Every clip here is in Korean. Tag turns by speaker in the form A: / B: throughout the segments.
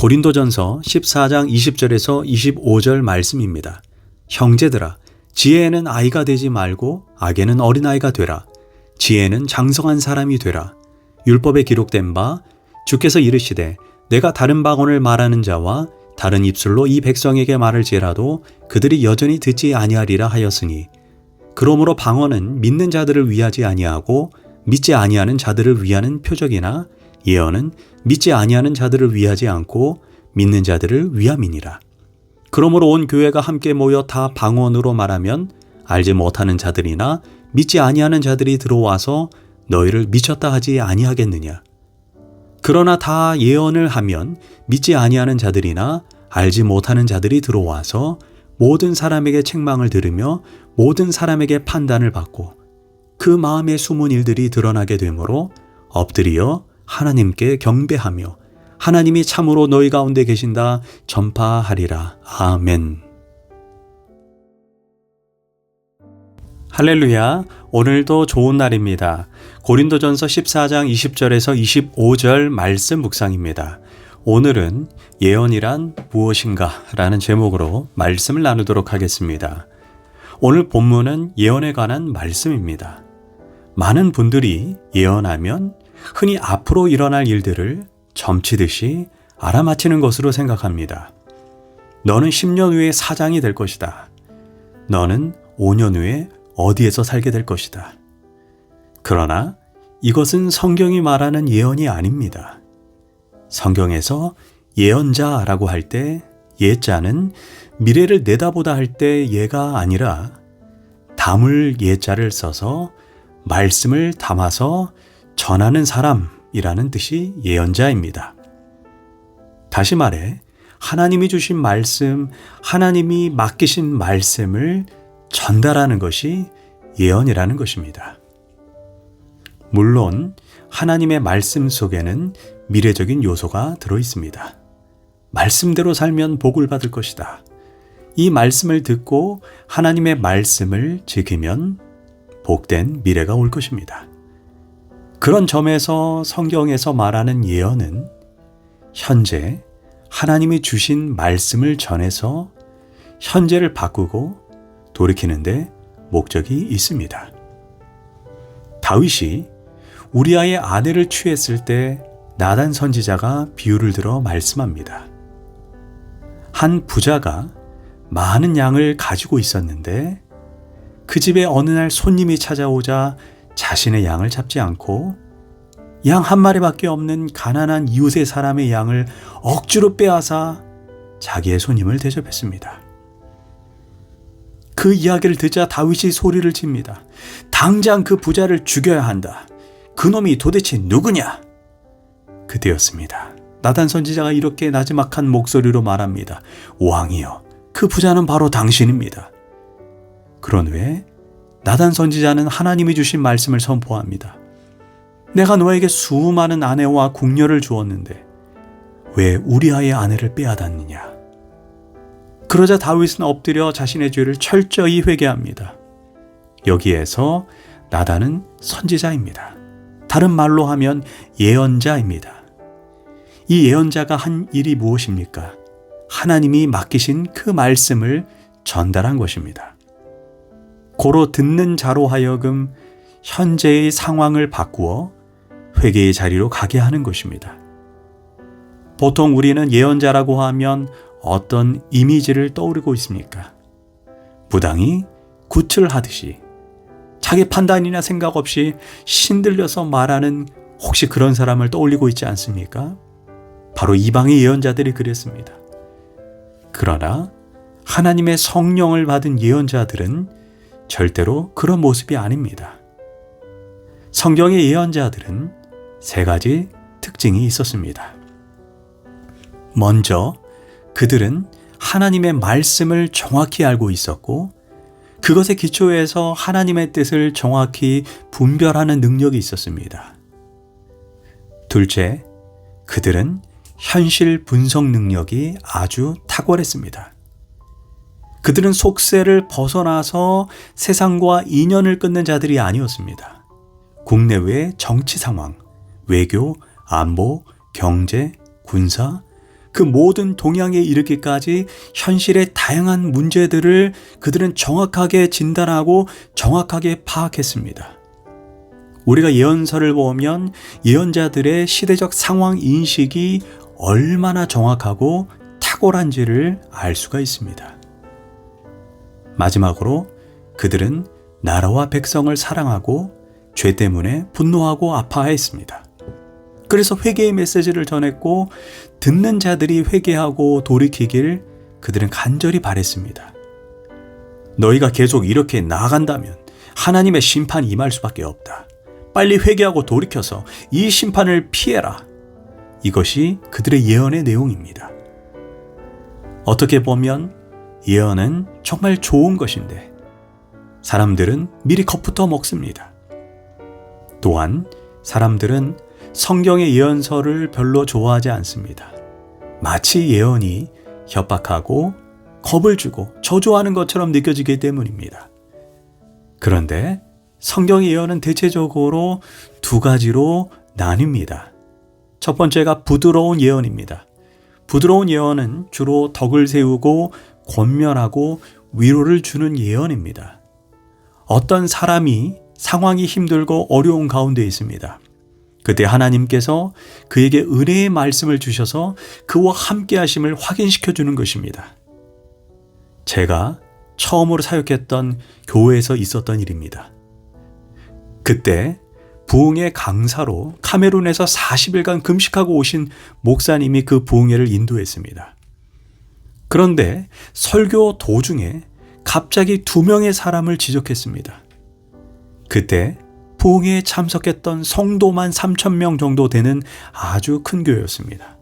A: 고린도전서 14장 20절에서 25절 말씀입니다. 형제들아, 지혜에는 아이가 되지 말고 악에는 어린아이가 되라. 지혜는 장성한 사람이 되라. 율법에 기록된 바 주께서 이르시되 내가 다른 방언을 말하는 자와 다른 입술로 이 백성에게 말을지라도 그들이 여전히 듣지 아니하리라 하였으니, 그러므로 방언은 믿는 자들을 위하지 아니하고 믿지 아니하는 자들을 위하는 표적이나 예언은 믿지 아니하는 자들을 위하지 않고 믿는 자들을 위함이니라. 그러므로 온 교회가 함께 모여 다 방언으로 말하면 알지 못하는 자들이나 믿지 아니하는 자들이 들어와서 너희를 미쳤다 하지 아니하겠느냐. 그러나 다 예언을 하면 믿지 아니하는 자들이나 알지 못하는 자들이 들어와서 모든 사람에게 책망을 들으며 모든 사람에게 판단을 받고 그 마음의 숨은 일들이 드러나게 되므로 엎드려 하나님께 경배하며 하나님이 참으로 너희 가운데 계신다 전파하리라. 아멘. 할렐루야. 오늘도 좋은 날입니다. 고린도전서 14장 20절에서 25절 말씀 묵상입니다. 오늘은 예언이란 무엇인가 라는 제목으로 말씀을 나누도록 하겠습니다. 오늘 본문은 예언에 관한 말씀입니다. 많은 분들이 예언하면 흔히 앞으로 일어날 일들을 점치듯이 알아맞히는 것으로 생각합니다. 너는 10년 후에 사장이 될 것이다. 너는 5년 후에 어디에서 살게 될 것이다. 그러나 이것은 성경이 말하는 예언이 아닙니다. 성경에서 예언자라고 할 때 예자는 미래를 내다보다 할 때 예가 아니라 담을 예자를 써서 말씀을 담아서 전하는 사람이라는 뜻이 예언자입니다. 다시 말해 하나님이 주신 말씀, 하나님이 맡기신 말씀을 전달하는 것이 예언이라는 것입니다. 물론 하나님의 말씀 속에는 미래적인 요소가 들어 있습니다. 말씀대로 살면 복을 받을 것이다. 이 말씀을 듣고 하나님의 말씀을 지키면 복된 미래가 올 것입니다. 그런 점에서 성경에서 말하는 예언은 현재 하나님이 주신 말씀을 전해서 현재를 바꾸고 돌이키는데 목적이 있습니다. 다윗이 우리아의 아내를 취했을 때 나단 선지자가 비유를 들어 말씀합니다. 한 부자가 많은 양을 가지고 있었는데 그 집에 어느 날 손님이 찾아오자 자신의 양을 잡지 않고 양 한 마리밖에 없는 가난한 이웃의 사람의 양을 억지로 빼앗아 자기의 손님을 대접했습니다. 그 이야기를 듣자 다윗이 소리를 칩니다. 당장 그 부자를 죽여야 한다. 그놈이 도대체 누구냐? 그때였습니다. 나단 선지자가 이렇게 나지막한 목소리로 말합니다. 왕이여, 그 부자는 바로 당신입니다. 그런 후에 나단 선지자는 하나님이 주신 말씀을 선포합니다. 내가 너에게 수많은 아내와 궁녀를 주었는데 왜 우리아의 아내를 빼앗았느냐? 그러자 다윗은 엎드려 자신의 죄를 철저히 회개합니다. 여기에서 나단은 선지자입니다. 다른 말로 하면 예언자입니다. 이 예언자가 한 일이 무엇입니까? 하나님이 맡기신 그 말씀을 전달한 것입니다. 고로 듣는 자로 하여금 현재의 상황을 바꾸어 회개의 자리로 가게 하는 것입니다. 보통 우리는 예언자라고 하면 어떤 이미지를 떠오르고 있습니까? 무당이 굿을 하듯이 자기 판단이나 생각 없이 신들려서 말하는 혹시 그런 사람을 떠올리고 있지 않습니까? 바로 이방의 예언자들이 그랬습니다. 그러나 하나님의 성령을 받은 예언자들은 절대로 그런 모습이 아닙니다. 성경의 예언자들은 세 가지 특징이 있었습니다. 먼저 그들은 하나님의 말씀을 정확히 알고 있었고 그것에 기초해서 하나님의 뜻을 정확히 분별하는 능력이 있었습니다. 둘째, 그들은 현실 분석 능력이 아주 탁월했습니다. 그들은 속세를 벗어나서 세상과 인연을 끊는 자들이 아니었습니다. 국내외의 정치 상황, 외교, 안보, 경제, 군사, 그 모든 동향에 이르기까지 현실의 다양한 문제들을 그들은 정확하게 진단하고 정확하게 파악했습니다. 우리가 예언서를 보면 예언자들의 시대적 상황 인식이 얼마나 정확하고 탁월한지를 알 수가 있습니다. 마지막으로 그들은 나라와 백성을 사랑하고 죄 때문에 분노하고 아파했습니다. 그래서 회개의 메시지를 전했고 듣는 자들이 회개하고 돌이키길 그들은 간절히 바랬습니다. 너희가 계속 이렇게 나아간다면 하나님의 심판이 임할 수밖에 없다. 빨리 회개하고 돌이켜서 이 심판을 피해라. 이것이 그들의 예언의 내용입니다. 어떻게 보면 예언은 정말 좋은 것인데 사람들은 미리 겁부터 먹습니다. 또한 사람들은 성경의 예언서를 별로 좋아하지 않습니다. 마치 예언이 협박하고 겁을 주고 저주하는 것처럼 느껴지기 때문입니다. 그런데 성경의 예언은 대체적으로 두 가지로 나뉩니다. 첫 번째가 부드러운 예언입니다. 부드러운 예언은 주로 덕을 세우고 권면하고 위로를 주는 예언입니다. 어떤 사람이 상황이 힘들고 어려운 가운데 있습니다. 그때 하나님께서 그에게 은혜의 말씀을 주셔서 그와 함께 하심을 확인시켜 주는 것입니다. 제가 처음으로 사역했던 교회에서 있었던 일입니다. 그때 부흥회 강사로 카메룬에서 40일간 금식하고 오신 목사님이 그 부흥회를 인도했습니다. 그런데 설교 도중에 갑자기 2명의 사람을 지적했습니다. 그때 부흥회에 참석했던 성도만 3,000명 정도 되는 아주 큰 교회였습니다.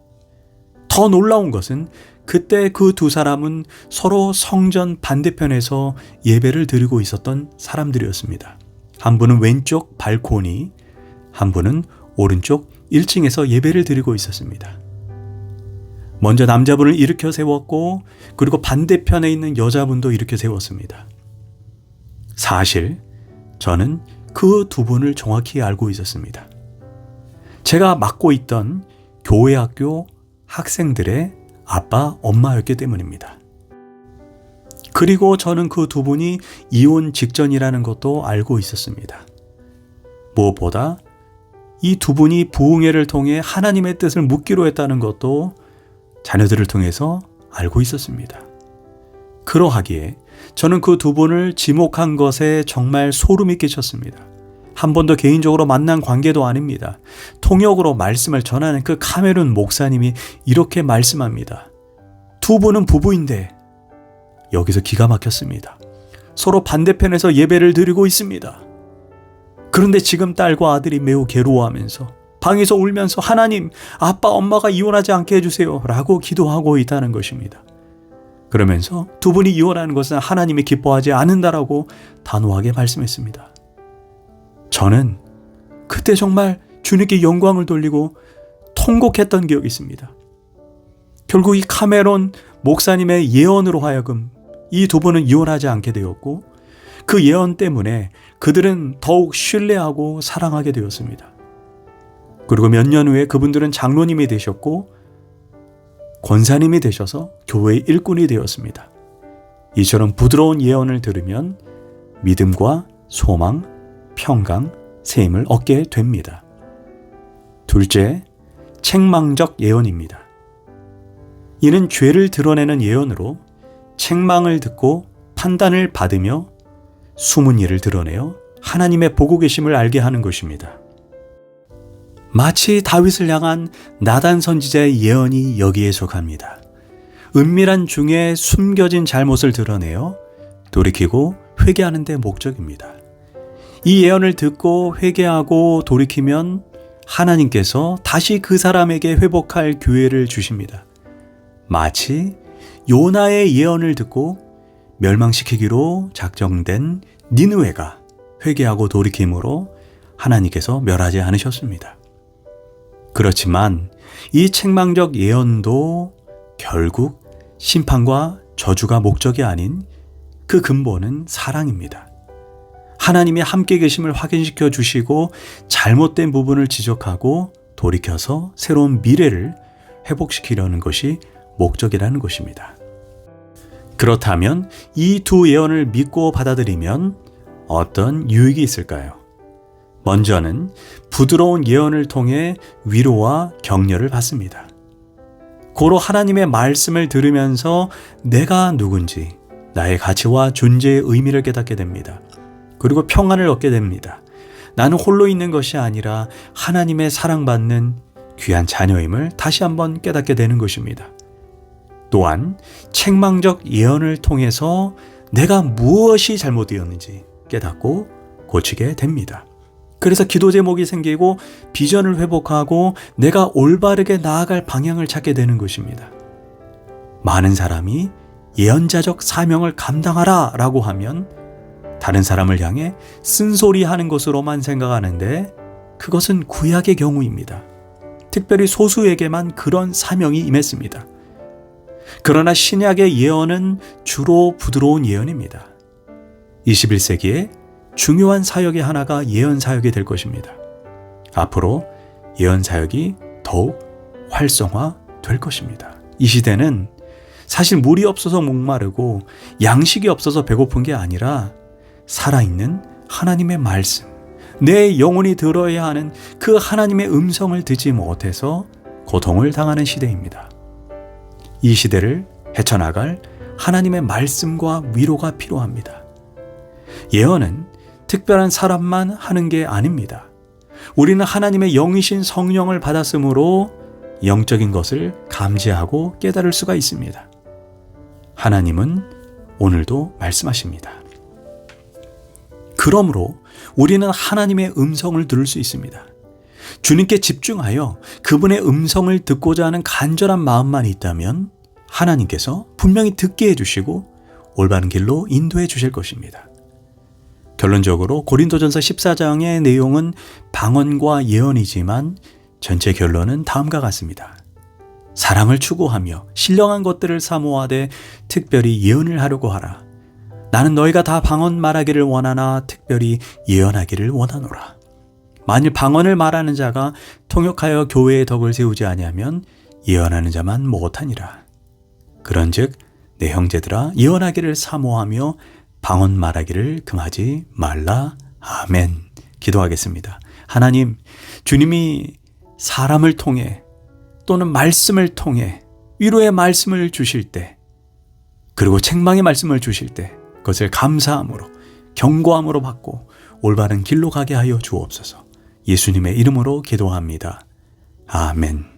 A: 더 놀라운 것은 그때 그 두 사람은 서로 성전 반대편에서 예배를 드리고 있었던 사람들이었습니다. 한 분은 왼쪽 발코니, 한 분은 오른쪽 1층에서 예배를 드리고 있었습니다. 먼저 남자분을 일으켜 세웠고 그리고 반대편에 있는 여자분도 일으켜 세웠습니다. 사실 저는 그 두 분을 정확히 알고 있었습니다. 제가 맡고 있던 교회 학교 학생들의 아빠, 엄마였기 때문입니다. 그리고 저는 그 두 분이 이혼 직전이라는 것도 알고 있었습니다. 무엇보다 이 두 분이 부흥회를 통해 하나님의 뜻을 묻기로 했다는 것도 자녀들을 통해서 알고 있었습니다. 그러하기에 저는 그 두 분을 지목한 것에 정말 소름이 끼쳤습니다. 한 번도 개인적으로 만난 관계도 아닙니다. 통역으로 말씀을 전하는 그 카메룬 목사님이 이렇게 말씀합니다. 두 분은 부부인데 여기서 기가 막혔습니다. 서로 반대편에서 예배를 드리고 있습니다. 그런데 지금 딸과 아들이 매우 괴로워하면서 방에서 울면서 하나님, 아빠, 엄마가 이혼하지 않게 해주세요 라고 기도하고 있다는 것입니다. 그러면서 두 분이 이혼하는 것은 하나님이 기뻐하지 않는다라고 단호하게 말씀했습니다. 저는 그때 정말 주님께 영광을 돌리고 통곡했던 기억이 있습니다. 결국 이 카메론 목사님의 예언으로 하여금 이 두 분은 이혼하지 않게 되었고 그 예언 때문에 그들은 더욱 신뢰하고 사랑하게 되었습니다. 그리고 몇 년 후에 그분들은 장로님이 되셨고 권사님이 되셔서 교회의 일꾼이 되었습니다. 이처럼 부드러운 예언을 들으면 믿음과 소망, 평강, 새 힘을 얻게 됩니다. 둘째, 책망적 예언입니다. 이는 죄를 드러내는 예언으로 책망을 듣고 판단을 받으며 숨은 일을 드러내어 하나님의 보고 계심을 알게 하는 것입니다. 마치 다윗을 향한 나단 선지자의 예언이 여기에 속합니다. 은밀한 중에 숨겨진 잘못을 드러내어 돌이키고 회개하는 데 목적입니다. 이 예언을 듣고 회개하고 돌이키면 하나님께서 다시 그 사람에게 회복할 기회를 주십니다. 마치 요나의 예언을 듣고 멸망시키기로 작정된 니느웨가 회개하고 돌이킴으로 하나님께서 멸하지 않으셨습니다. 그렇지만 이 책망적 예언도 결국 심판과 저주가 목적이 아닌 그 근본은 사랑입니다. 하나님이 함께 계심을 확인시켜 주시고 잘못된 부분을 지적하고 돌이켜서 새로운 미래를 회복시키려는 것이 목적이라는 것입니다. 그렇다면 이 두 예언을 믿고 받아들이면 어떤 유익이 있을까요? 먼저는 부드러운 예언을 통해 위로와 격려를 받습니다. 고로 하나님의 말씀을 들으면서 내가 누군지, 나의 가치와 존재의 의미를 깨닫게 됩니다. 그리고 평안을 얻게 됩니다. 나는 홀로 있는 것이 아니라 하나님의 사랑받는 귀한 자녀임을 다시 한번 깨닫게 되는 것입니다. 또한 책망적 예언을 통해서 내가 무엇이 잘못되었는지 깨닫고 고치게 됩니다. 그래서 기도 제목이 생기고 비전을 회복하고 내가 올바르게 나아갈 방향을 찾게 되는 것입니다. 많은 사람이 예언자적 사명을 감당하라 라고 하면 다른 사람을 향해 쓴소리하는 것으로만 생각하는데 그것은 구약의 경우입니다. 특별히 소수에게만 그런 사명이 임했습니다. 그러나 신약의 예언은 주로 부드러운 예언입니다. 21세기에 중요한 사역의 하나가 예언 사역이 될 것입니다. 앞으로 예언 사역이 더욱 활성화될 것입니다. 이 시대는 사실 물이 없어서 목마르고 양식이 없어서 배고픈 게 아니라 살아있는 하나님의 말씀, 내 영혼이 들어야 하는 그 하나님의 음성을 듣지 못해서 고통을 당하는 시대입니다. 이 시대를 헤쳐나갈 하나님의 말씀과 위로가 필요합니다. 예언은 특별한 사람만 하는 게 아닙니다. 우리는 하나님의 영이신 성령을 받았으므로 영적인 것을 감지하고 깨달을 수가 있습니다. 하나님은 오늘도 말씀하십니다. 그러므로 우리는 하나님의 음성을 들을 수 있습니다. 주님께 집중하여 그분의 음성을 듣고자 하는 간절한 마음만 있다면 하나님께서 분명히 듣게 해주시고 올바른 길로 인도해 주실 것입니다. 결론적으로 고린도전서 14장의 내용은 방언과 예언이지만 전체 결론은 다음과 같습니다. 사랑을 추구하며 신령한 것들을 사모하되 특별히 예언을 하려고 하라. 나는 너희가 다 방언 말하기를 원하나 특별히 예언하기를 원하노라. 만일 방언을 말하는 자가 통역하여 교회의 덕을 세우지 아니하면 예언하는 자만 못하니라. 그런즉 내 형제들아 예언하기를 사모하며 방언 말하기를 금하지 말라. 아멘. 기도하겠습니다. 하나님, 주님이 사람을 통해 또는 말씀을 통해 위로의 말씀을 주실 때, 그리고 책망의 말씀을 주실 때 그것을 감사함으로 경고함으로 받고 올바른 길로 가게 하여 주옵소서. 예수님의 이름으로 기도합니다. 아멘.